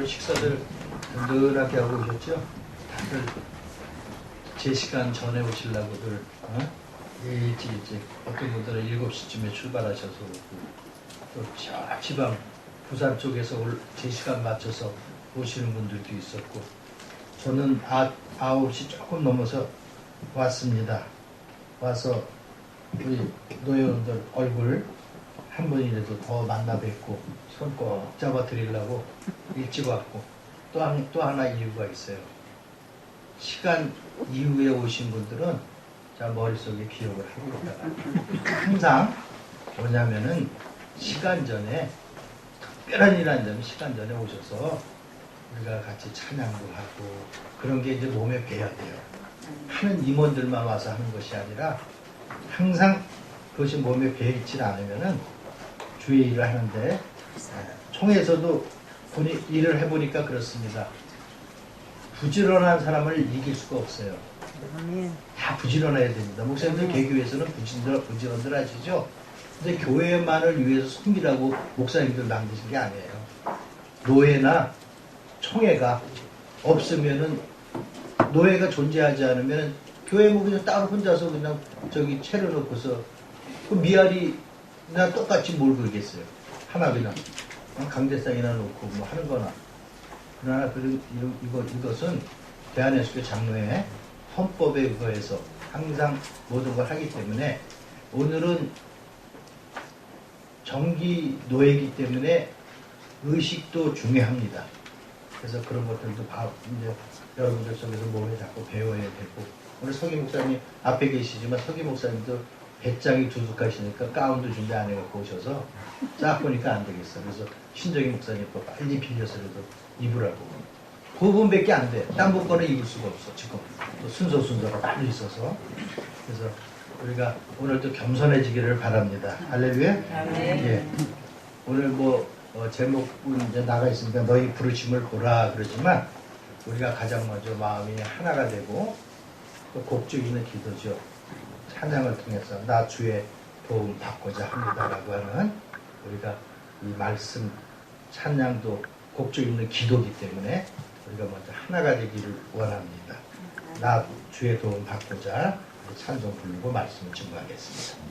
오늘 식사들 든든하게 하고 오셨죠? 다들 제 시간 전에 오시려고들 일찍 어떤 분들은 7시쯤에 출발하셔서 또 지방 부산 쪽에서 제 시간 맞춰서 오시는 분들도 있었고 저는 9시 조금 넘어서 왔습니다. 와서 우리 노회원들 얼굴 한 번이라도 더 만나 뵙고 손 꼭 잡아 드리려고 일찍 왔고 또 하나 이유가 있어요. 시간 이후에 오신 분들은 자 머릿속에 기억을 하고 있다가 항상 뭐냐면은 시간 전에 특별한 일한 점이 시간 전에 오셔서 우리가 같이 찬양도 하고 그런 게 이제 몸에 배야 돼요. 하는 임원들만 와서 하는 것이 아니라 항상 그것이 몸에 배어 있지 않으면은 주의 일을 하는데 총회에서도 일을 해보니까 그렇습니다. 부지런한 사람을 이길 수가 없어요. 다 부지런해야 됩니다. 목사님들 개교에서는 부지런들 하시죠? 근데 교회만을 위해서 섬기라고 목사님들 만드신 게 아니에요. 노회나 총회가 없으면은 노회가 존재하지 않으면 교회 뭐 그냥 따로 혼자서 그냥 저기 차려놓고서 그 미아리나 똑같이 뭘 그러겠어요. 하나 그냥 강대상이나 놓고 뭐 하는 거나. 그러나 이것은 대한예수교 장로회 헌법에 의거해서 항상 모든 걸 하기 때문에 오늘은 정기 노예이기 때문에 의식도 중요합니다. 그래서 그런 것들도 이제 여러분들 속에서 몸에 자꾸 배워야 되고 오늘 서기 목사님 앞에 계시지만 서기 목사님도 배짱이 두둑하시니까 가운도 준비 안 해갖고 오셔서 쫙 보니까 안 되겠어. 그래서 신정희 목사님 거 빨리 빌려서라도 입으라고. 그 부분밖에 안 돼. 딴 거는 입을 수가 없어. 지금 또 순서가 빨리 있어서. 그래서 우리가 오늘도 겸손해지기를 바랍니다. 할렐루야. 예. 오늘 제목은 이제 나가 있으니까 너희 부르심을 보라 그러지만 우리가 가장 먼저 마음이 하나가 되고 또 곡중 있는 기도죠. 찬양을 통해서 나 주의 도움 받고자 합니다라고 하는 우리가 이 말씀 찬양도 곡중 있는 기도이기 때문에 우리가 먼저 하나가 되기를 원합니다. 나 주의 도움 받고자 찬송 부르고 말씀을 증거하겠습니다.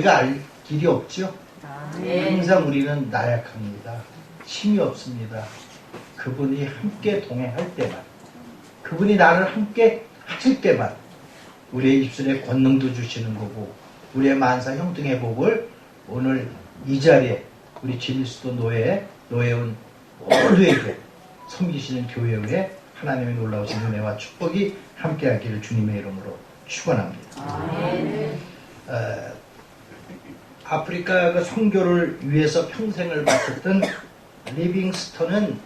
우리가 알 길이 없죠. 네. 항상 우리는 나약합니다. 힘이 없습니다. 그분이 함께 동행할 때만, 그분이 나를 함께 하실 때만 우리의 입술에 권능도 주시는 거고, 우리의 만사 형통의 복을 오늘 이 자리에 우리 진리수도 노예온 모두에게 섬기시는 교회에 하나님의 놀라우신 은혜와 축복이 함께하기를 주님의 이름으로 축원합니다. 아프리카 그 선교를 위해서 평생을 바쳤던 리빙스턴은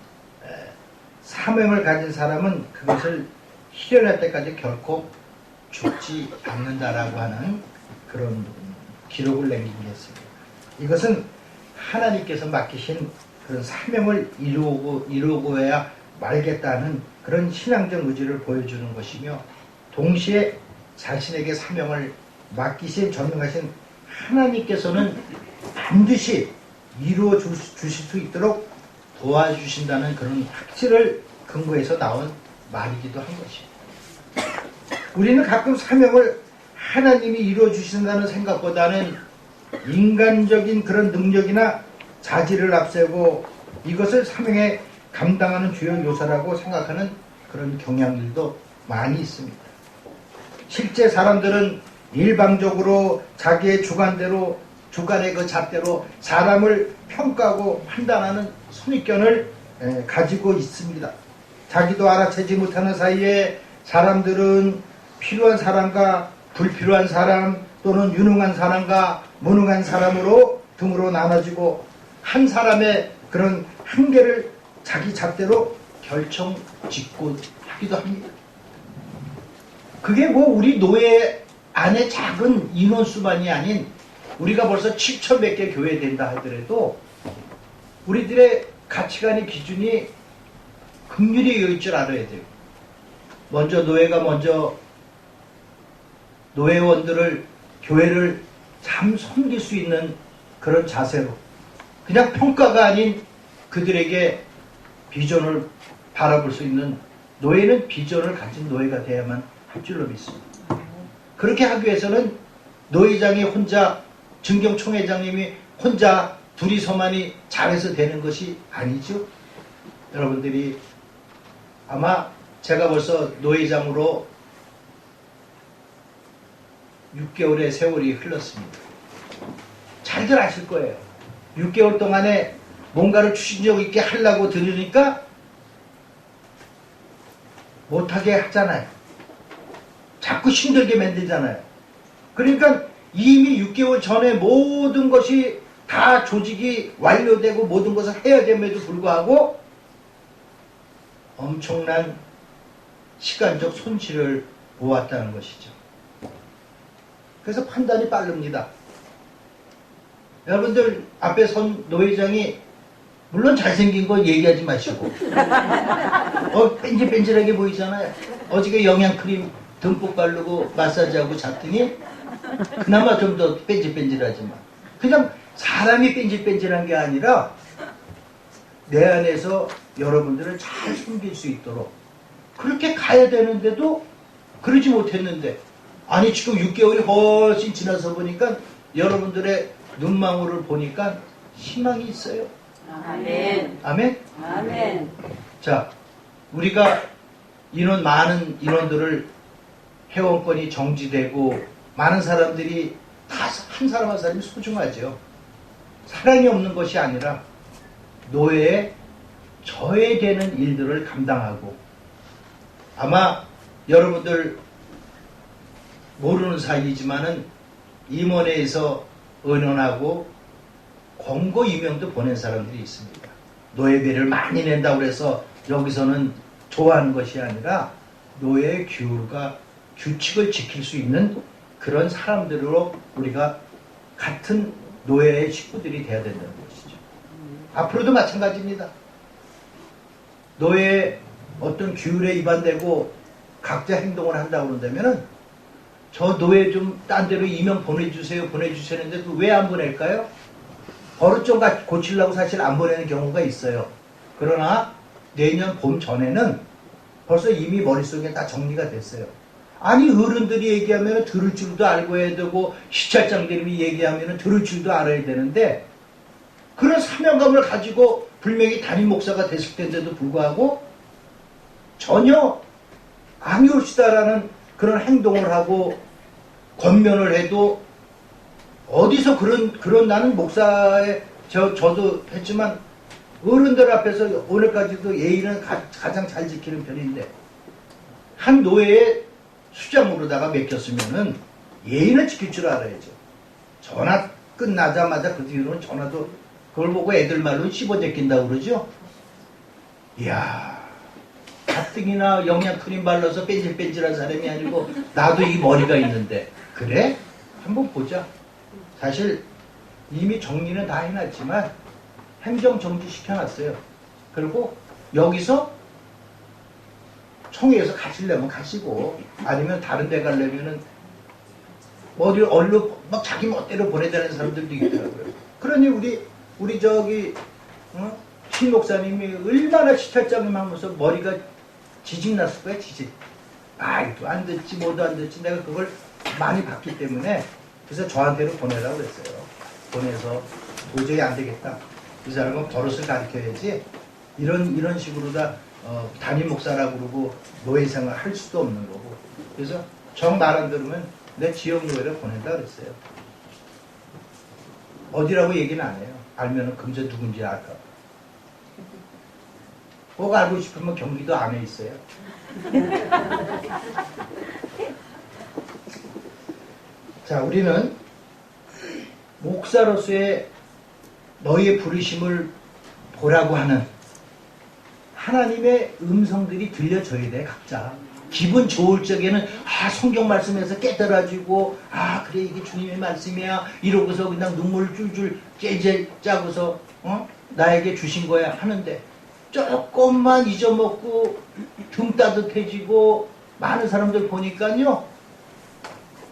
사명을 가진 사람은 그것을 실현할 때까지 결코 죽지 않는다라고 하는 그런 기록을 남기게 했습니다. 이것은 하나님께서 맡기신 그런 사명을 이루고야 말겠다는 그런 신앙적 의지를 보여주는 것이며, 동시에 자신에게 사명을 맡기신 전능하신 하나님께서는 반드시 이루어 주실 수 있도록 도와주신다는 그런 확신을 근거해서 나온 말이기도 한 것입니다. 우리는 가끔 사명을 하나님이 이루어 주신다는 생각보다는 인간적인 그런 능력이나 자질을 앞세우고 이것을 사명에 감당하는 주요 요소라고 생각하는 그런 경향들도 많이 있습니다. 실제 사람들은 일방적으로 자기의 주관의 그 잣대로 사람을 평가하고 판단하는 선입견을 가지고 있습니다. 자기도 알아채지 못하는 사이에 사람들은 필요한 사람과 불필요한 사람, 또는 유능한 사람과 무능한 사람으로 등으로 나눠지고, 한 사람의 그런 한계를 자기 잣대로 결정짓고 하기도 합니다. 그게 뭐 우리 노예 안에 작은 인원수만이 아닌 우리가 벌써 7,100개 교회 된다 하더라도 우리들의 가치관의 기준이 긍휼히 여길 줄 알아야 돼요. 먼저 노예원들을, 교회를 참 섬길 수 있는 그런 자세로, 그냥 평가가 아닌 그들에게 비전을 바라볼 수 있는, 노예는 비전을 가진 노예가 돼야만 할 줄로 믿습니다. 그렇게 하기 위해서는 노회장이 혼자, 증경총회장님이 혼자 둘이서만이 잘해서 되는 것이 아니죠. 여러분들이 아마 제가 벌써 노회장으로 6개월의 세월이 흘렀습니다. 잘들 아실 거예요. 6개월 동안에 뭔가를 추진력 있게 하려고 들으니까 못하게 하잖아요. 자꾸 힘들게 만들잖아요. 그러니까 이미 6개월 전에 모든 것이 다 조직이 완료되고 모든 것을 해야 됨에도 불구하고 엄청난 시간적 손실을 보았다는 것이죠. 그래서 판단이 빠릅니다. 여러분들 앞에 선 노회장이 물론 잘생긴 거 얘기하지 마시고 뺀질뺀질하게 보이잖아요. 어저께 영양크림 듬뿍 바르고 마사지하고 잤더니 그나마 좀 더 뺀질뺀질하지만, 그냥 사람이 뺀질뺀질한 게 아니라 내 안에서 여러분들을 잘 섬길 수 있도록 그렇게 가야 되는데도 그러지 못했는데, 아니 지금 6개월이 훨씬 지나서 보니까 여러분들의 눈망울을 보니까 희망이 있어요. 아멘. 아멘? 아멘. 자, 우리가 많은 인원들을 회원권이 정지되고 많은 사람들이 다 한 사람 한 사람이 소중하죠. 사랑이 없는 것이 아니라 노예에 저해되는 일들을 감당하고, 아마 여러분들 모르는 사이지만은 임원회에서 의논하고 권고 임명도 보낸 사람들이 있습니다. 노예비를 많이 낸다고 해서 여기서는 좋아하는 것이 아니라 노예의 규율과 규칙을 지킬 수 있는 그런 사람들로 우리가 같은 노예의 식구들이 돼야 된다는 것이죠. 앞으로도 마찬가지입니다. 노예의 어떤 규율에 위반되고 각자 행동을 한다고 그런다면은 저 노예 좀 딴 데로 임명 보내주시는데 왜 안 보낼까요? 버릇 좀 고치려고 사실 안 보내는 경우가 있어요. 그러나 내년 봄 전에는 벌써 이미 머릿속에 다 정리가 됐어요. 아니 어른들이 얘기하면 들을 줄도 알고 해야 되고 시찰장님이 얘기하면 들을 줄도 알아야 되는데 그런 사명감을 가지고 분명히 담임 목사가 됐을 텐데도 불구하고 전혀 아니올시다라는 그런 행동을 하고 권면을 해도 어디서 그런 나는 목사의 저도 했지만 어른들 앞에서 오늘까지도 예의는 가장 잘 지키는 편인데 한 노예의 수장으로다가 맡겼으면은 예의는 지킬 줄 알아야죠. 전화 끝나자마자 그 뒤로는 전화도 그걸 보고 애들 말로 씹어제낀다고 그러죠. 이야, 가뜩이나 영양 크림 발라서 뺀질뺀질한 사람이 아니고 나도 이 머리가 있는데 그래? 한번 보자. 사실 이미 정리는 다 해놨지만 행정 정지 시켜놨어요. 그리고 여기서 총회에서 가시려면 가시고 아니면 다른 데 가려면은 어디 얼른 막 자기 멋대로 보내자는 사람들도 있더라고요. 그러니 우리 저기 신 목사님이 얼마나 시찰장님 하면서 머리가 지직 났을 거야, 지직. 아이도 안 됐지 뭐도 안 됐지 내가 그걸 많이 봤기 때문에 그래서 저한테로 보내라고 그랬어요. 보내서 도저히 안 되겠다. 이 사람은 버릇을 가르쳐야지 이런 식으로 다 담임 목사라고 그러고 노예생활 할 수도 없는 거고. 그래서 정 말 안 들으면 내 지역 노예를 보낸다 그랬어요. 어디라고 얘기는 안 해요. 알면은 금세 누군지 알까. 꼭 알고 싶으면 경기도 안에 있어요. 자, 우리는 목사로서의 너희의 부르심을 보라고 하는 하나님의 음성들이 들려줘야 돼, 각자. 기분 좋을 적에는 성경 말씀에서 깨달아지고 그래 이게 주님의 말씀이야 이러고서 그냥 눈물 줄줄 짜고서 나에게 주신 거야 하는데 조금만 잊어먹고 등 따뜻해지고 많은 사람들 보니까요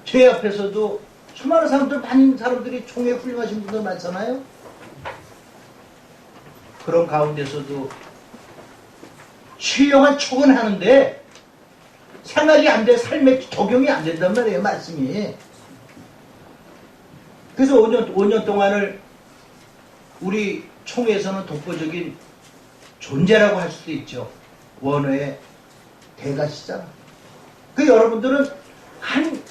제 앞에서도 수많은 사람들 많은 사람들이 총회 훌륭하신 분들 많잖아요. 그런 가운데서도 신령한 촉은 하는데 생활이 안 돼, 삶에 적용이 안 된단 말이에요, 말씀이. 그래서 5년 동안을 우리 총회에서는 독보적인 존재라고 할 수도 있죠. 원어의 대가시잖아. 그 여러분들은 한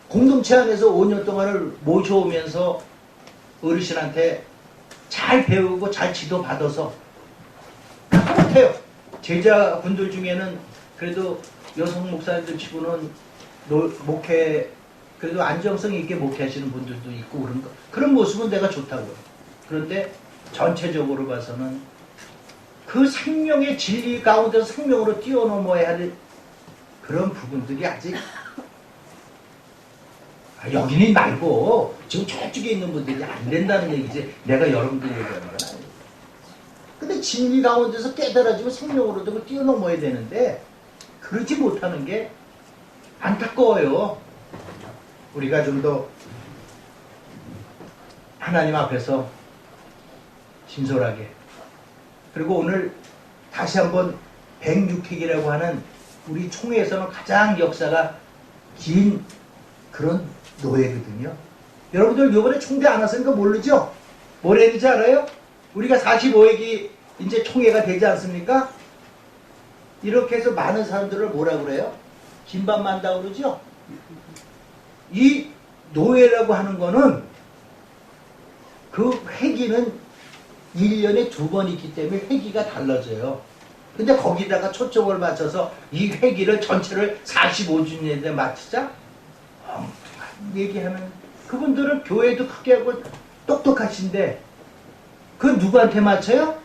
공동체 안에서 5년 동안을 모셔오면서 어르신한테 잘 배우고 잘 지도받아서 똑같아요. 제자분들 중에는 그래도 여성 목사님들 치고는 목회, 그래도 안정성 있게 목회하시는 분들도 있고 그런 모습은 내가 좋다고요. 그런데 전체적으로 봐서는 그 생명의 진리 가운데서 생명으로 뛰어넘어야 할 그런 부분들이 아직 여기는 말고 지금 저쪽에 있는 분들이 안 된다는 얘기지 내가 여러분들 얘기하는 건 아니에요. 근데 진리 가운데서 깨달아지고 생명으로 되고 뛰어넘어야 되는데 그러지 못하는 게 안타까워요. 우리가 좀 더 하나님 앞에서 진솔하게 그리고 오늘 다시 한번 106회기라고 하는 우리 총회에서는 가장 역사가 긴 그런 노예거든요. 여러분들 이번에 총대 안 왔으니까 모르죠? 뭘 해야 되지 알아요? 우리가 45회기 이제 총회가 되지 않습니까? 이렇게 해서 많은 사람들을 뭐라 그래요? 김밥만다 그러죠? 이 노예라고 하는 거는 그 회기는 1년에 2번 있기 때문에 회기가 달라져요. 근데 거기다가 초점을 맞춰서 이 회기를 전체를 45주년에 맞추자? 얘기하는 그분들은 교회도 크게 하고 똑똑하신데 그건 누구한테 맞춰요?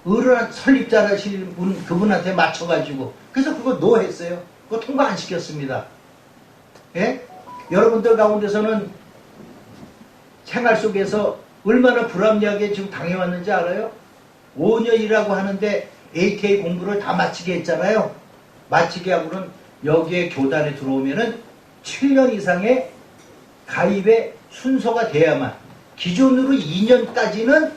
어른 설립자라신 분 그분한테 맞춰가지고 그래서 그거 노했어요. 그거 통과 안 시켰습니다. 예? 여러분들 가운데서는 생활 속에서 얼마나 불합리하게 지금 당해왔는지 알아요? 5년이라고 하는데 AK 공부를 다 마치게 했잖아요. 마치게 하고는 여기에 교단에 들어오면은 7년 이상의 가입의 순서가 돼야만 기존으로 2년까지는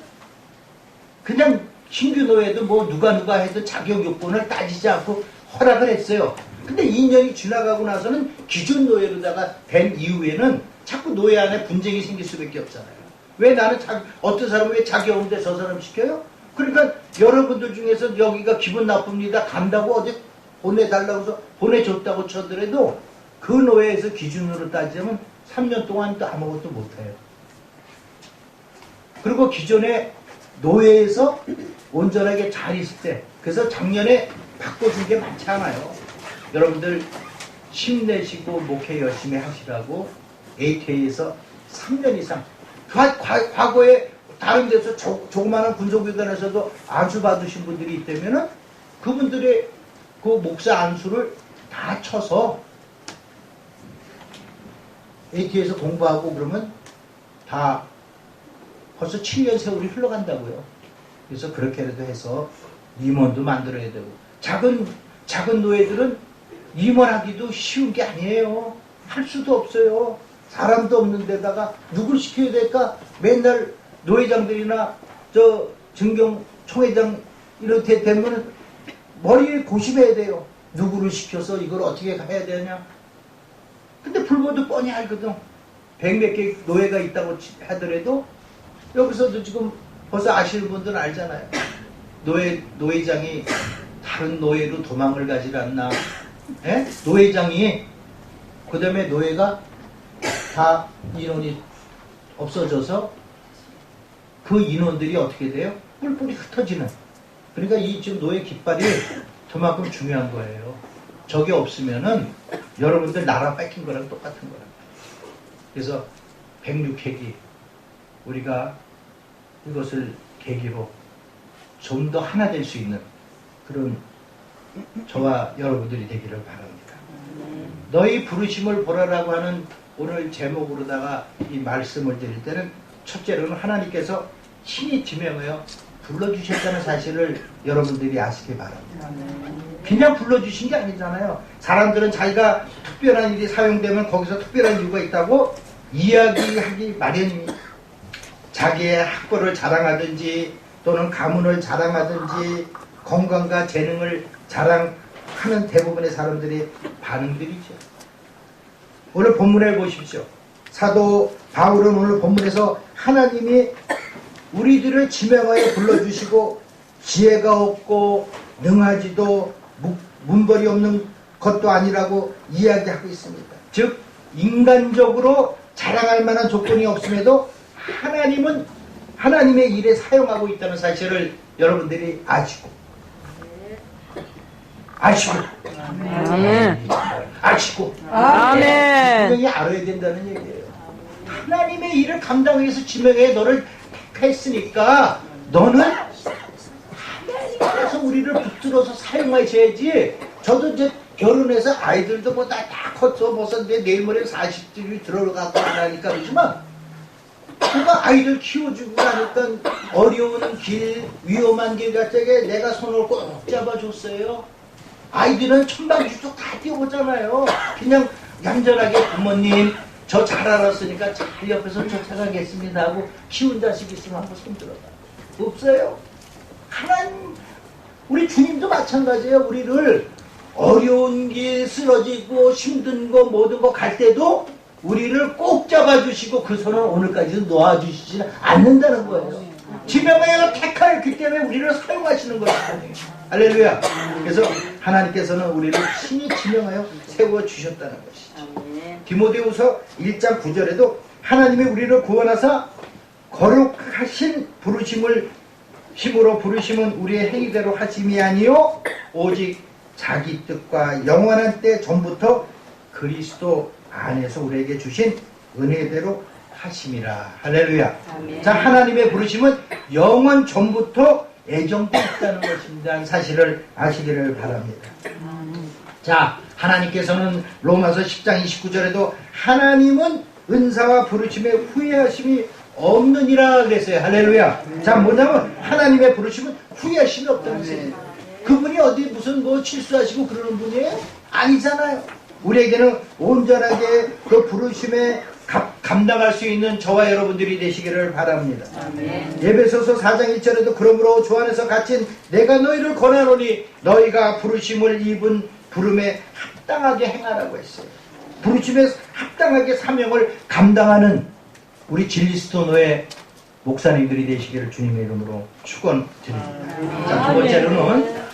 그냥 신규 노예도 뭐 누가 해도 자격 요건을 따지지 않고 허락을 했어요. 근데 2년이 지나가고 나서는 기존 노예로다가 된 이후에는 자꾸 노예 안에 분쟁이 생길 수밖에 없잖아요. 왜 나는 어떤 사람은 왜 자기 없는데 저 사람 시켜요? 그러니까 여러분들 중에서 여기가 기분 나쁩니다. 간다고 어디 보내달라고 해서 보내줬다고 쳐더라도 그 노예에서 기준으로 따지면 3년 동안 또 아무것도 못해요. 그리고 기존에 노예에서 온전하게 잘 있을 때, 그래서 작년에 바꿔준 게 많지 않아요. 여러분들 힘내시고 목회 열심히 하시라고 AK에서 3년 이상 과거에 다른 데서 조그마한 군소교단에서도 안수 받으신 분들이 있다면은 그분들의 그 목사 안수를 다 쳐서 AT에서 공부하고 그러면 다 벌써 7년 세월이 흘러간다고요. 그래서 그렇게라도 해서 임원도 만들어야 되고, 작은 노예들은 임원하기도 쉬운 게 아니에요. 할 수도 없어요. 사람도 없는 데다가 누굴 시켜야 될까? 맨날 노회장들이나 저 증경 총회장 이렇게 되면 머리에 고심해야 돼요. 누구를 시켜서 이걸 어떻게 해야 되냐. 근데 불모도 뻔히 알거든. 100몇 개 노예가 있다고 하더라도 여기서도 지금 벌써 아시는 분들은 알잖아요. 노회장이 다른 노예로 도망을 가지 않나. 예? 노회장이 그 다음에 노예가 다 인원이 없어져서 그 인원들이 어떻게 돼요? 뿔뿔이 흩어지는. 그러니까 이 지금 노예 깃발이 그만큼 중요한 거예요. 저게 없으면은 여러분들 나라 뺏긴 거랑 똑같은 거라. 그래서 106회기 우리가 이것을 계기로 좀 더 하나 될 수 있는 그런 저와 여러분들이 되기를 바랍니다. 너희 부르심을 보라라고 하는 오늘 제목으로다가 이 말씀을 드릴 때는 첫째로는 하나님께서 친히 지명하여 불러주셨다는 사실을 여러분들이 아시기 바랍니다. 그냥 불러주신 게 아니잖아요. 사람들은 자기가 특별한 일이 사용되면 거기서 특별한 이유가 있다고 이야기하기 마련입니다. 자기의 학벌을 자랑하든지 또는 가문을 자랑하든지 건강과 재능을 자랑하는 대부분의 사람들의 반응들이죠. 오늘 본문에 보십시오. 사도 바울은 오늘 본문에서 하나님이 우리들을 지명하여 불러주시고 지혜가 없고 능하지도 문벌이 없는 것도 아니라고 이야기하고 있습니다. 즉 인간적으로 자랑할 만한 조건이 없음에도 하나님은 하나님의 일에 사용하고 있다는 사실을 여러분들이 아시고 아멘. 분명히 알아야 된다는 얘기예요. 하나님의 일을 감당하기 위해서 지명해 너를 택했으니까 너는 하나님께서 우리를 붙들어서 사용하셔야지. 저도 이제 결혼해서 아이들도 뭐 다 컸어 벌써 내일 모레 40들이 들어가고 안 하니까 그렇지만 그러니까 아이들 키워주고 나니까 어려운 길 위험한 길 같은 게 내가 손을 꼭 잡아줬어요. 아이들은 천방지축 다 뛰어오잖아요. 그냥 얌전하게 부모님 저 잘 알았으니까 잘 옆에서 쫓아가겠습니다 하고 키운 자식 있으면 한번 손들어봐. 없어요. 하나님 우리 주님도 마찬가지예요. 우리를 어려운 길 쓰러지고 힘든 거 모든 거 갈 때도 우리를 꼭 잡아주시고 그 손을 오늘까지도 놓아주시지 않는다는 거예요. 지명하여 택하였기 때문에 우리를 사용하시는 거예요. 할렐루야. 그래서 하나님께서는 우리를 신이 지명하여 세워주셨다는 것이죠. 디모데후서 1장 9절에도 하나님이 우리를 구원하사 거룩하신 부르심을 힘으로 부르심은 우리의 행위대로 하심이 아니요 오직 자기 뜻과 영원한 때 전부터 그리스도 안에서 우리에게 주신 은혜대로 하심이라. 할렐루야. 아멘. 자, 하나님의 부르심은 영원 전부터 애정도 있다는 것입니다. 사실을 아시기를 바랍니다. 자, 하나님께서는 로마서 10장 29절에도 하나님은 은사와 부르심에 후회하심이 없느니라 그랬어요. 할렐루야. 자, 뭐냐면 하나님의 부르심은 후회하심이 없다는 것입니다. 그분이 어디 무슨 뭐 실수하시고 그러는 분이에요? 아니잖아요. 우리에게는 온전하게 그 부르심에 감당할 수 있는 저와 여러분들이 되시기를 바랍니다. 아멘. 에베소서 4장 1절에도 그러므로 주 안에서 갇힌 내가 너희를 권하노니 너희가 부르심을 입은 부름에 합당하게 행하라고 했어요. 부르심에 합당하게 사명을 감당하는 우리 진리스토노의 목사님들이 되시기를 주님의 이름으로 축원드립니다. 자, 두 번째로는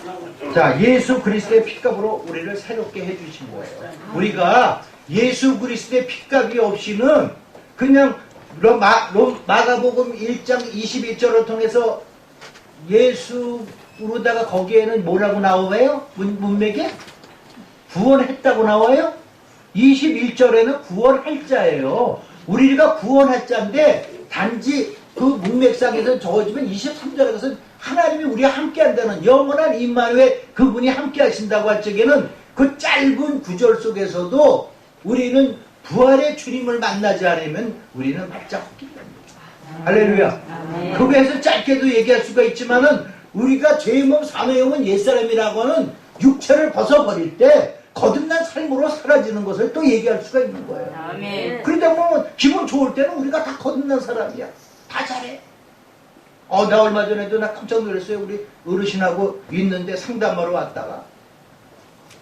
자, 예수 그리스도의 핏값으로 우리를 새롭게 해주신 거예요. 우리가 예수 그리스도의 핏값이 없이는 그냥 마가복음 1장 21절을 통해서 예수로다가 거기에는 뭐라고 나와요? 문맥에? 구원했다고 나와요? 21절에는 구원할 자예요. 우리가 구원할 자인데 단지 그 문맥상에서 적어지면 23절에 가서 하나님이 우리와 함께 한다는 영원한 임마누엘 그분이 함께 하신다고 할 적에는 그 짧은 구절 속에서도 우리는 부활의 주님을 만나지 않으면 우리는 바짝 헛기게 합니다. 할렐루야. 그거에서 짧게도 얘기할 수가 있지만은 우리가 죄의 몸 사노의 영은 옛사람이라고 하는 육체를 벗어버릴 때 거듭난 삶으로 사라지는 것을 또 얘기할 수가 있는 거예요. 아멘. 그러다 보면 기분 좋을 때는 우리가 다 거듭난 사람이야. 다 잘해. 나 얼마 전에도 나 깜짝 놀랐어요. 우리 어르신하고 있는데 상담하러 왔다가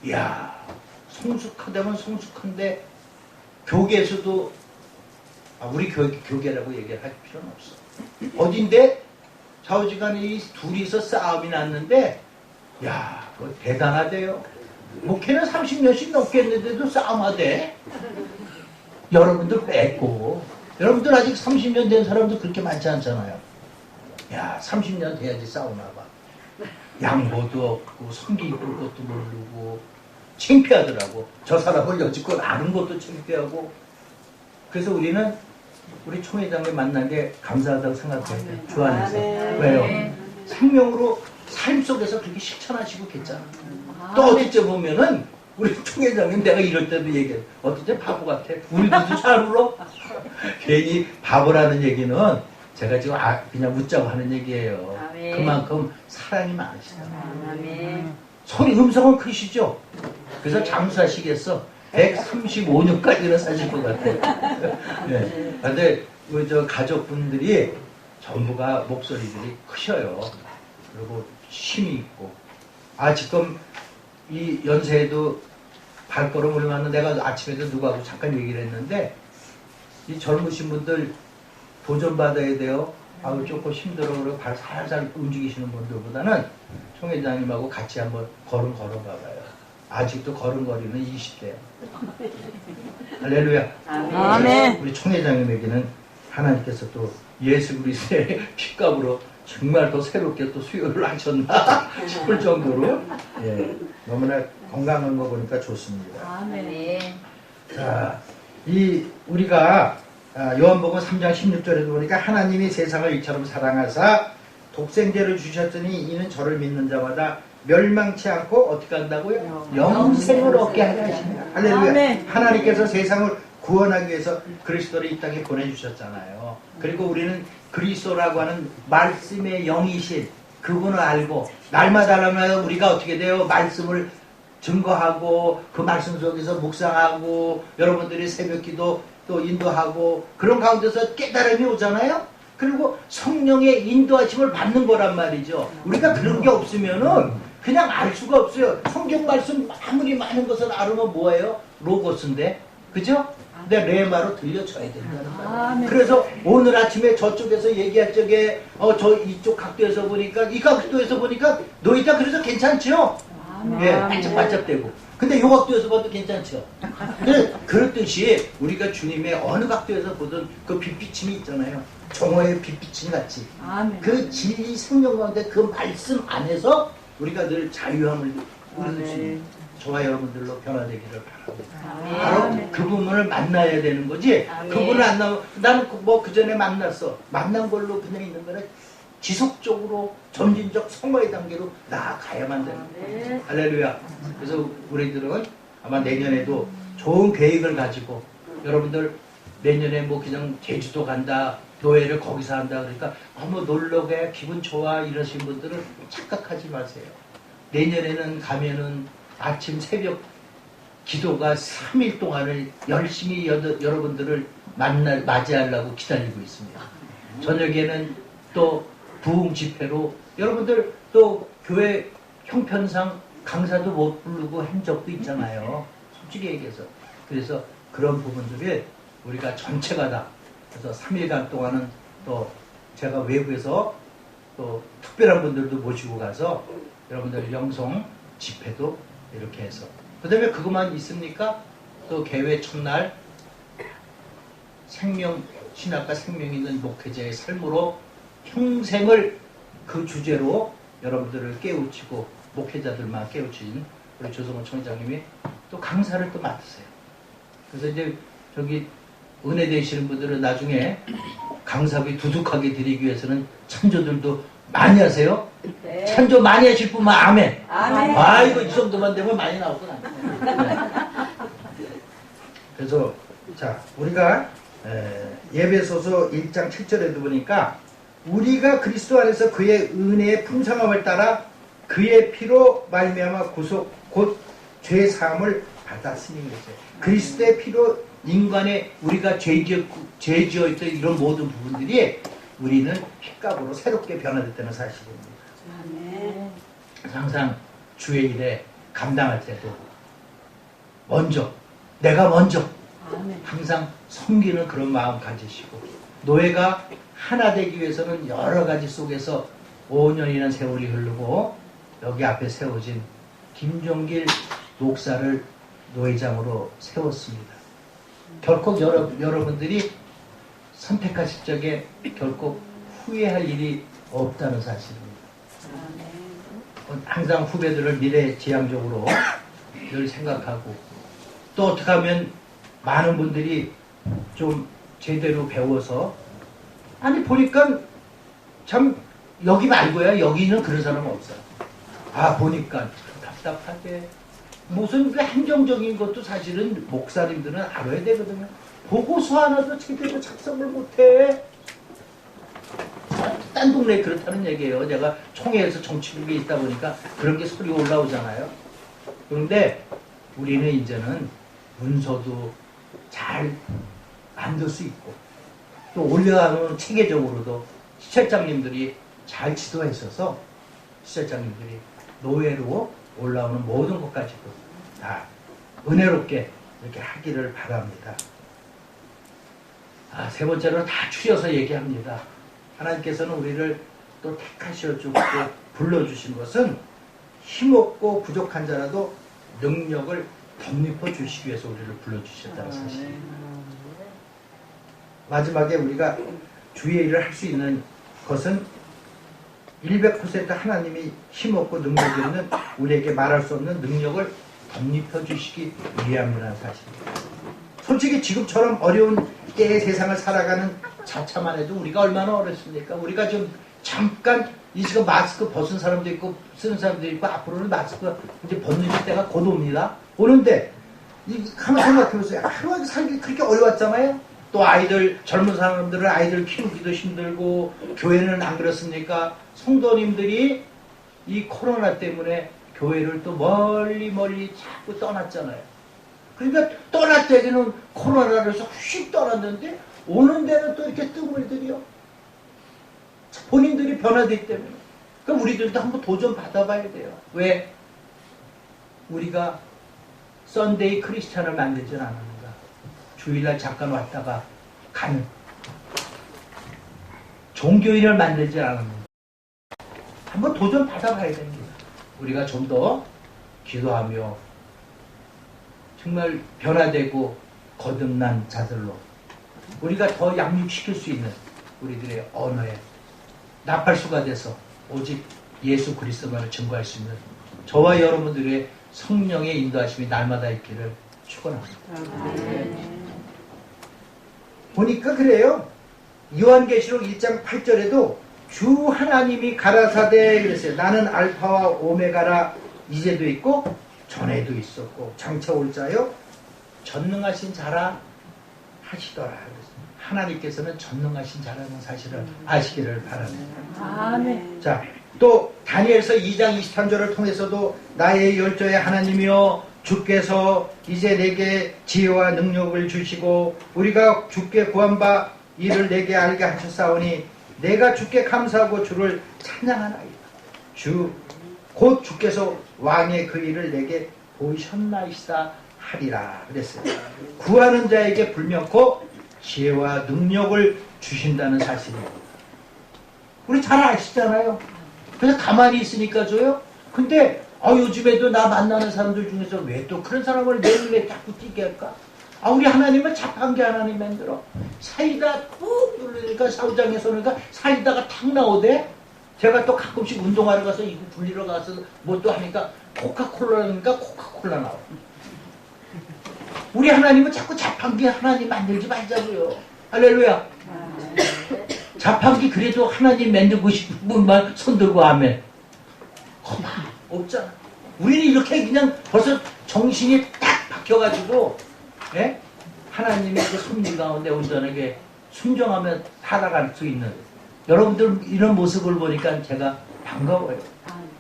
이야 성숙하다면 성숙한데 교계에서도 우리 교계라고 얘기를 할 필요는 없어. 어딘데 좌우지간에 이 둘이서 싸움이 났는데 야 그거 대단하대요. 목회는 30년씩 넘겠는데도 싸움하대. 여러분들 뺐고 여러분들 아직 30년 된 사람도 그렇게 많지 않잖아요. 야 30년 돼야지 싸우나 봐. 양보도 없고 성기 입을 것도 모르고 창피하더라고. 저 사람을 여지껏 아는 것도 창피하고. 그래서 우리는 우리 총회장을 만난 게 감사하다고 생각해요. 주 안에서. 왜요? 생명으로 삶 속에서 그렇게 실천하시고 계잖아. 또 어떨 때 보면은 우리 총회장님 내가 이럴 때도 얘기해. 어떨 때 바보 같아. 우리도 잘 울어. 괜히 바보라는 얘기는 제가 지금 그냥 웃자고 하는 얘기예요. 아멘. 그만큼 사랑이 많으시다. 아멘. 소리 음성은 크시죠? 그래서 장수하시겠어. 135년까지는 사실 것 같아요. 네. 근데 저 가족분들이 전부가 목소리들이 크셔요. 그리고 힘이 있고. 지금 이 연세에도 발걸음을 맞는 내가 아침에도 누구하고 잠깐 얘기를 했는데 이 젊으신 분들 도전받아야 돼요. 조금 힘들어 그러고 발 살살 움직이시는 분들보다는 총회장님하고 같이 한번 걸어봐봐요. 아직도 걸음걸이는 20대야. 할렐루야. 아멘. 우리 총회장님에게는 하나님께서 또 예수 그리스도의 핏값으로 정말 더 새롭게 또 수요를 하셨나 싶을 정도로 너무나 건강한 거 보니까 좋습니다. 아멘. 자, 우리가 요한복음 3장 16절에도 보니까 하나님이 세상을 이처럼 사랑하사 독생자를 주셨더니 이는 저를 믿는 자마다 멸망치 않고 어떻게 한다고요? 영생을 얻게 하려 하십니다. 할렐루야. 아멘. 하나님께서 세상을 구원하기 위해서 그리스도를 이 땅에 보내주셨잖아요. 그리고 우리는 그리스도라고 하는 말씀의 영이신 그분을 알고 날마다 우리가 어떻게 돼요? 말씀을 증거하고 그 말씀 속에서 묵상하고 여러분들이 새벽기도 또 인도하고 그런 가운데서 깨달음이 오잖아요. 그리고 성령의 인도하심을 받는 거란 말이죠. 우리가 그런 게 없으면은 그냥 알 수가 없어요. 성경 말씀 아무리 많은 것을 알으면 뭐예요? 로고스인데, 그죠? 근데 레마로 들려줘야 된다는 말이에요. 그래서 오늘 아침에 저쪽에서 얘기할 적에 저 이쪽 각도에서 보니까 이 각도에서 보니까 너희 다 그래서 괜찮죠? 예, 반짝반짝대고. 근데 이 각도에서 봐도 괜찮죠? 그렇듯이 우리가 주님의 어느 각도에서 보든 그 빛비침이 있잖아요. 정오의 빛비침 같이. 그 진리 생명 가운데 그 말씀 안에서 우리가 늘 자유함을 누릴 수 있는 저와 여러분들로 변화되기를 바랍니다. 바로 그 부분을 만나야 되는 거지. 그분을 안 나면 나는 그 전에 만났어. 만난 걸로 그냥 있는 거는 지속적으로 점진적 성화의 단계로 나아가야만 되는 거예요. 할렐루야. 그래서 우리들은 아마 내년에도 좋은 계획을 가지고 여러분들 내년에 그냥 제주도 간다. 노예를 거기서 한다 그러니까 놀러 가야 기분 좋아 이러신 분들은 착각하지 마세요. 내년에는 가면은 아침 새벽 기도가 3일 동안을 열심히 여러분들을 맞이하려고 기다리고 있습니다. 저녁에는 또 부흥 집회로 여러분들 또 교회 형편상 강사도 못 부르고 한 적도 있잖아요. 솔직히 얘기해서. 그래서 그런 부분들을 우리가 전체가 다 그래서 3일간 동안은 또 제가 외부에서 또 특별한 분들도 모시고 가서 여러분들 영성 집회도 이렇게 해서 그 다음에 그것만 있습니까? 또 개회 첫날 생명 신학과 생명 있는 목회자의 삶으로 평생을 그 주제로 여러분들을 깨우치고 목회자들만 깨우친 우리 조성원 총회장님이 또 강사를 또 맡으세요. 그래서 이제 저기 은혜 되시는 분들은 나중에 강사비 두둑하게 드리기 위해서는 찬조들도 많이 하세요. 네. 찬조 많이 하실 분만 아멘. 아멘. 아이고 이 정도만 되면 많이 나오구나. 네. 그래서 자 우리가 예배소서 1장 7절에도 보니까 우리가 그리스도 안에서 그의 은혜의 풍성함을 따라 그의 피로 말미암아 구속 곧 죄 사함을 받았으니 그랬어요. 그리스도의 피로 인간의 우리가 죄 지어 있던 이런 모든 부분들이 우리는 핏값으로 새롭게 변화됐다는 사실입니다. 아멘. 항상 주의 일에 감당할 때도 먼저 내가 먼저 아멘. 항상 섬기는 그런 마음 가지시고 노예가 하나 되기 위해서는 여러 가지 속에서 5년이라는 세월이 흐르고 여기 앞에 세워진 김종길 목사를 노회장으로 세웠습니다. 결코 여러분들이 선택하실 적에 결코 후회할 일이 없다는 사실입니다. 항상 후배들을 미래지향적으로 늘 생각하고 또 어떻게 하면 많은 분들이 좀 제대로 배워서 아니 보니까 참 여기 말고야 여기는 그런 사람 없어요. 아 보니까 답답하게 무슨 그 행정적인 것도 사실은 목사님들은 알아야 되거든요. 보고서 하나도 제대로 작성을 못해. 딴 동네에 그렇다는 얘기예요. 제가 총회에서 정치국에 있다 보니까 그런 게 소리 올라오잖아요. 그런데 우리는 이제는 문서도 잘 만들 수 있고 또 올려가면 체계적으로도 시찰장님들이 잘 지도해 있어서 시찰장님들이 노예로 올라오는 모든 것까지도 다 은혜롭게 이렇게 하기를 바랍니다. 세 번째로 다 추려서 얘기합니다. 하나님께서는 우리를 또 택하셔주고 불러주신 것은 힘없고 부족한 자라도 능력을 덧입혀 주시기 위해서 우리를 불러주셨다는 사실입니다. 마지막에 우리가 주의 일을 할 수 있는 것은 100% 하나님이 힘없고 능력이 없는 우리에게 말할 수 없는 능력을 덧입혀 주시기 위함이라는 사실입니다. 솔직히 지금처럼 어려운 때의 세상을 살아가는 자체만 해도 우리가 얼마나 어렵습니까? 우리가 지금 잠깐 이 지금 마스크 벗은 사람도 있고 쓰는 사람도 있고 앞으로는 마스크 이제 벗는 때가 곧 옵니다. 오는데 한번 생각해보세요. 하루하루 살기 그렇게 어려웠잖아요. 또 아이들 젊은 사람들은 아이들 키우기도 힘들고 교회는 안 그렇습니까? 성도님들이 이 코로나 때문에 교회를 또 멀리 자꾸 떠났잖아요. 그러니까 떠날 때는 코로나를 해서 휙 떠났는데 오는 데는 또 이렇게 뜸을 들여. 본인들이 변화되기 때문에. 그럼 우리들도 한번 도전 받아봐야 돼요. 왜? 우리가 썬데이 크리스찬을 만들지는 않았는가. 주일날 잠깐 왔다가 가는 종교인을 만들지 않았는가. 한번 도전 받아봐야 됩니다. 우리가 좀 더 기도하며 정말 변화되고 거듭난 자들로 우리가 더 양육시킬 수 있는 우리들의 언어에 나팔수가 돼서 오직 예수 그리스도만을 증거할 수 있는 저와 여러분들의 성령의 인도하심이 날마다 있기를 축원합니다. 보니까 그래요. 요한계시록 1장 8절에도 주 하나님이 가라사대 그랬어요. 나는 알파와 오메가라. 이제도 있고 전에도 있었고 장차 올 자요 전능하신 자라 하시더라. 하나님께서는 전능하신 자라는 사실을 아시기를 바랍니다. 아멘. 자, 또 다니엘서 2장 23절을 통해서도 나의 열조의 하나님이여 주께서 이제 내게 지혜와 능력을 주시고 우리가 주께 구한 바 이를 내게 알게 하셨사오니 내가 주께 감사하고 주를 찬양하나이다. 곧 주께서 왕의 그 일을 내게 보이셨나이다 하리라 그랬어요. 구하는 자에게 불명코 지혜와 능력을 주신다는 사실이에요. 우리 잘 아시잖아요. 그래서 가만히 있으니까 줘요. 근데 요즘에도 나 만나는 사람들 중에서 왜 또 그런 사람을 내일에 자꾸 뛰게 할까? 우리 하나님은 자판기 하나님 만들어. 사이다 꾹 누르니까 사우장에서 그러니까 사이다가 탁 나오대. 제가 또 가끔씩 운동하러 가서 이거 불리러 가서 뭐 또 하니까 코카콜라니까 코카콜라 나와. 우리 하나님은 자꾸 자판기 하나님 만들지 말자고요. 할렐루야. 자판기 그래도 하나님 만들고 싶은 분만 손들고 하면 없잖아. 우리는 이렇게 그냥 벌써 정신이 딱 박혀가지고 하나님의 그 섭리 가운데 온전하게 순종하며 살아갈 수 있는 여러분들 이런 모습을 보니까 제가 반가워요.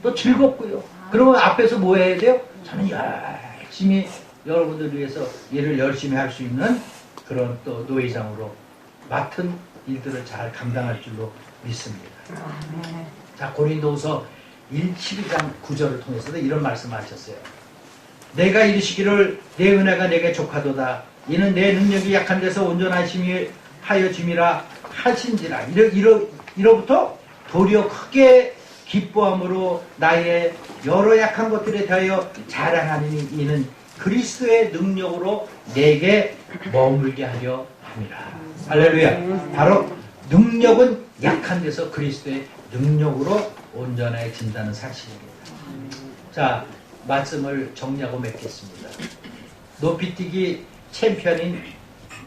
또 즐겁고요. 그러면 앞에서 뭐 해야 돼요? 저는 열심히 여러분들 위해서 일을 열심히 할 수 있는 그런 또 노회장으로 맡은 일들을 잘 감당할 줄로 믿습니다. 자, 고린도후서 12장 9절을 통해서도 이런 말씀하셨어요. 내가 이르시기를 내 은혜가 내게 족하도다. 이는 내 능력이 약한 데서 온전하심이 하여 짐이라 하신지라. 이로부터 도리어 크게 기뻐함으로 나의 여러 약한 것들에 대하여 자랑하니 이는 그리스도의 능력으로 내게 머물게 하려 함이라. 할렐루야. 바로 능력은 약한 데서 그리스도의 능력으로 온전해진다는 사실입니다. 자, 말씀을 정리하고 맺겠습니다. 높이뛰기 챔피언인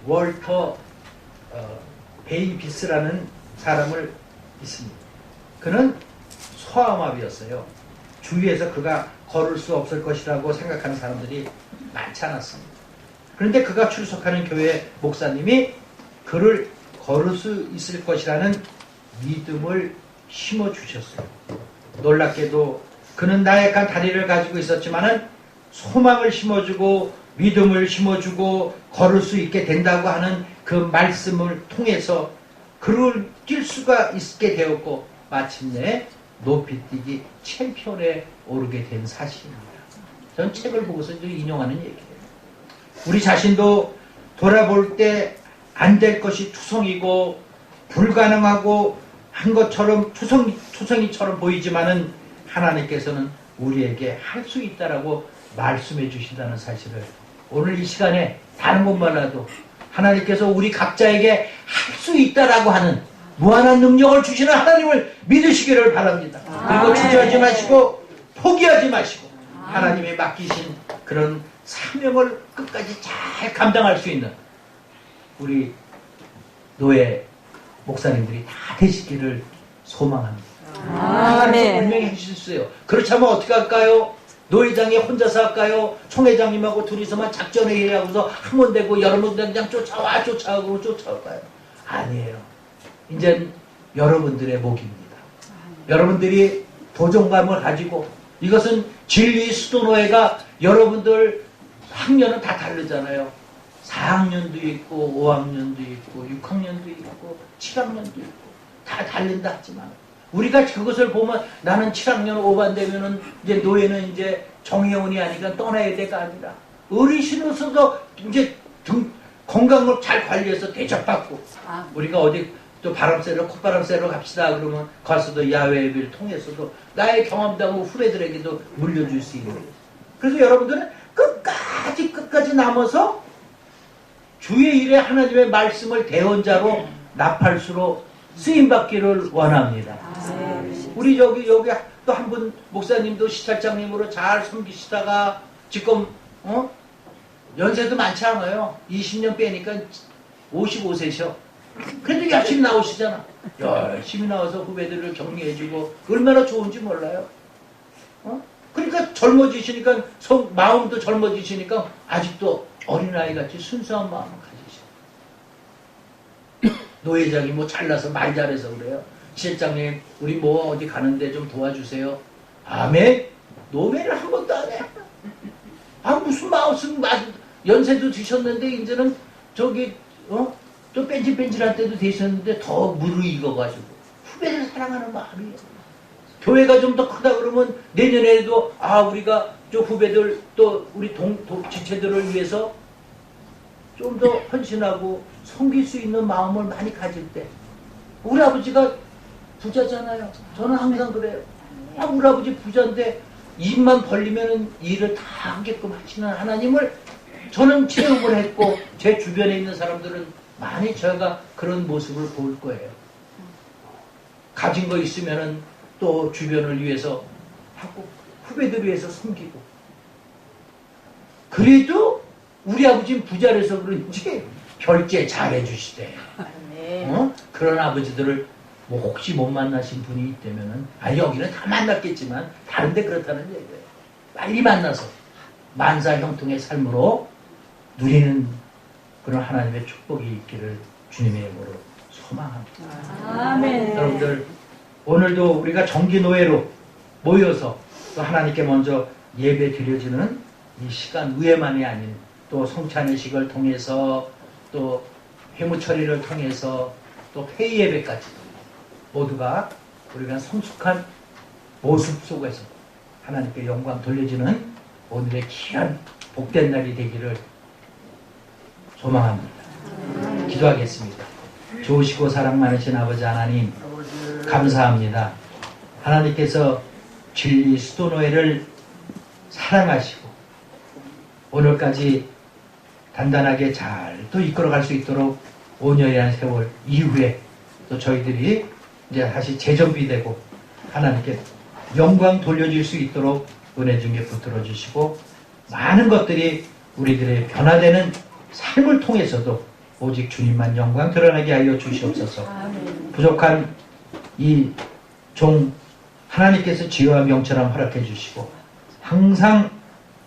월터 베이비스라는 사람을 있습니다. 그는 소아마비였어요. 주위에서 그가 걸을 수 없을 것이라고 생각하는 사람들이 많지 않았습니다. 그런데 그가 출석하는 교회 목사님이 그를 걸을 수 있을 것이라는 믿음을 심어주셨어요. 놀랍게도 그는 나약한 다리를 가지고 있었지만은 소망을 심어주고 믿음을 심어주고 걸을 수 있게 된다고 하는 그 말씀을 통해서 그를 뛸 수가 있게 되었고 마침내 높이뛰기 챔피언에 오르게 된 사실입니다. 전 책을 보고서 인용하는 얘기예요. 우리 자신도 돌아볼 때 안 될 것이 투성이고 불가능하고 한 것처럼 투성이처럼 보이지만은 하나님께서는 우리에게 할 수 있다라고 말씀해 주신다는 사실을 오늘 이 시간에 다른 것 말라도 하나님께서 우리 각자에게 할 수 있다라고 하는 무한한 능력을 주시는 하나님을 믿으시기를 바랍니다. 그리고 주저하지 마시고 포기하지 마시고 하나님이 맡기신 그런 사명을 끝까지 잘 감당할 수 있는 우리 노예 목사님들이 다 되시기를 소망합니다. 아멘. 분명히 해주셨어요. 그렇지 않으면 어떻게 할까요? 노회장이 혼자서 할까요? 총회장님하고 둘이서만 작전회의 하고서 하면 되고 여러분들 그냥 쫓아가고 쫓아올까요? 아니에요. 이제 여러분들의 목입니다. 여러분들이 도전감을 가지고 이것은 진리 수도노회가 여러분들 학년은 다 다르잖아요. 4학년도 있고 5학년도 있고 6학년도 있고 7학년도 있고 다 다른다 하지만 우리가 그것을 보면 나는 7학년 5반 되면은 이제 노예는 이제 정혜원이 아니라 떠나야 돼가 아니라 어르신으로서도 이제 건강을 잘 관리해서 대접받고 우리가 어디 또 바람 쐬러 콧바람 쐬러 갑시다 그러면 가서도 야외 예배를 통해서도 나의 경험담을 후배들에게도 물려줄 수 있는 거예요. 그래서 여러분들은 끝까지 남아서 주의 일에 하나님의 말씀을 대언자로 나팔수로 쓰임받기를 원합니다. 우리 여기 또 한 분 목사님도 시찰장님으로 잘 섬기시다가 지금 연세도 많지 않아요. 20년 빼니까 55세셔. 그래도 열심히 나오시잖아. 열심히 나와서 후배들을 격려해주고 얼마나 좋은지 몰라요. 그러니까 젊어지시니까 마음도 젊어지시니까 아직도 어린아이같이 순수한 마음을 가지시고 노회장이 뭐 잘나서 말 잘해서 그래요. 실장님 우리 뭐 어디 가는데 좀 도와주세요. 아멘. 노매를 한 번도 안 해. 아 무슨 마우스 연세도 드셨는데 이제는 저기 또 뺀질뺀질할 때도 되셨는데 더 무르익어가지고 후배를 사랑하는 마음이에요. 교회가 좀 더 크다 그러면 내년에도 우리가 저 후배들 또 우리 지체들을 위해서 좀 더 헌신하고 섬길 수 있는 마음을 많이 가질 때 우리 아버지가 부자잖아요. 저는 항상 그래요. 우리 아버지 부자인데 입만 벌리면 일을 다 하게끔 하시는 하나님을 저는 체험을 했고 제 주변에 있는 사람들은 많이 제가 그런 모습을 볼 거예요. 가진 거 있으면은 또 주변을 위해서 하고 후배들 위해서 섬기고 그래도 우리 아버지는 부자라서 그런지 결제 잘해 주시대. 그런 아버지들을 뭐 혹시 못 만나신 분이 있다면은 여기는 다 만났겠지만 다른데 그렇다는 얘기예요. 빨리 만나서 만사 형통의 삶으로 누리는 그런 하나님의 축복이 있기를 주님의 이름으로 소망합니다. 아멘. 여러분들 오늘도 우리가 정기노예로 모여서 또 하나님께 먼저 예배 드려지는 이 시간 외만이 아닌 또 성찬의식을 통해서 또 회무처리를 통해서 또 회의 예배까지 모두가 우리가 성숙한 모습 속에서 하나님께 영광 돌려지는 오늘의 귀한 복된 날이 되기를 소망합니다. 기도하겠습니다. 좋으시고 사랑 많으신 아버지 하나님 감사합니다. 하나님께서 진리 수도노예를 사랑하시고 오늘까지 단단하게 잘 또 이끌어갈 수 있도록 5년이라는 세월 이후에 또 저희들이 이제 다시 재정비되고 하나님께 영광 돌려줄 수 있도록 은혜 중에 붙들어 주시고 많은 것들이 우리들의 변화되는 삶을 통해서도 오직 주님만 영광 드러나게 하여 주시옵소서. 부족한 이 종 하나님께서 지혜와 명철함 허락해 주시고 항상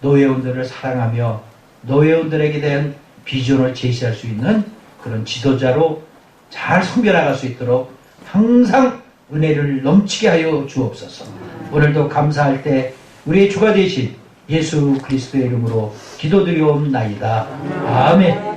노예원들을 사랑하며 노예원들에게 대한 비전을 제시할 수 있는 그런 지도자로 잘 섬겨나갈 수 있도록 항상 은혜를 넘치게 하여 주옵소서. 오늘도 감사할 때 우리의 주가 되신 예수 그리스도의 이름으로 기도드리옵나이다. 아멘.